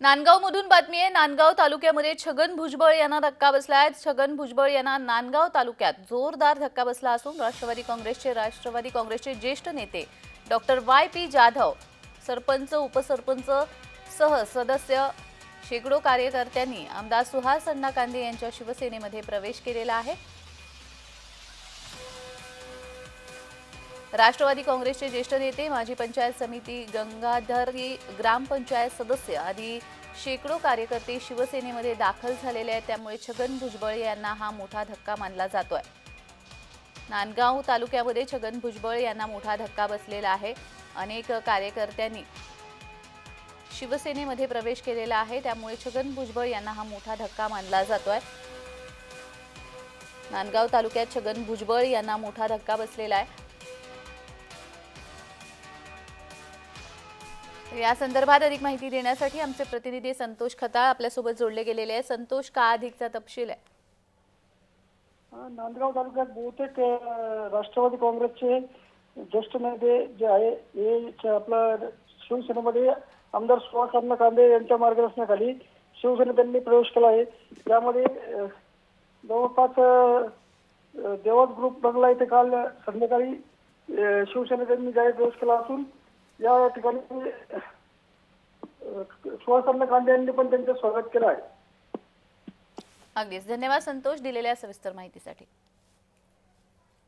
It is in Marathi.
नांदगावमधून बातमी आहे। नांदगाव तालुक्यामध्ये छगन भुजबळ यांना धक्का बसला आहे। छगन भुजबळ यांना नांदगाव तालुक्यात जोरदार धक्का बसला असून राष्ट्रवादी काँग्रेसचे ज्येष्ठ नेते डॉक्टर वाय.पी. जाधव, सरपंच, उपसरपंच सह सदस्य, शेकडो कार्यकर्त्यांनी आमदार सुहास अण्णा कांदे यांच्या शिवसेनेमध्ये प्रवेश केलेला आहे। राष्ट्रवादी काँग्रेसचे ज्येष्ठ नेते, माजी पंचायत समिती, गंगाधरी ग्रामपंचायत सदस्य आदी शेकडो कार्यकर्ते शिवसेनेमध्ये दाखल झालेले आहेत। त्यामुळे छगन भुजबळ यांना हा मोठा धक्का मानला जातोय। नांदगाव तालुक्यामध्ये छगन भुजबळ यांना मोठा धक्का बसलेला आहे। अनेक कार्यकर्त्यांनी शिवसेनेमध्ये प्रवेश केलेला आहे। त्यामुळे छगन भुजबळ यांना हा मोठा धक्का मानला जातोय। नांदगाव तालुक्यात छगन भुजबळ यांना मोठा धक्का बसलेला आहे। या संदर्भात अधिक माहिती देण्यासाठी आमचे प्रतिनिधी संतोष खताळ आपल्यासोबत जोडले गेलेले आहेत। संतोष, का अधिकचा तपशील आहे? नांदगाव तालुक्यात बहुतेक राष्ट्रवादी काँग्रेसचे ज्येष्ठ नेते जे आहे हे आपला शिवसेनेमध्ये आमदार सुहास अण्णा कांदे यांच्या मार्गदर्शनाखाली शिवसेनेत त्यांनी प्रवेश केला आहे। त्यामध्ये जवळपास देवत ग्रुप बंगला इथे काल संध्याकाळी शिवसेनेत त्यांनी जाहीर प्रवेश केला असून या ठिकाणी सुहास अण्णा कांदे यांनी पण त्यांचं स्वागत केलं आहे। अगदीच, धन्यवाद संतोष दिलेल्या सविस्तर माहितीसाठी।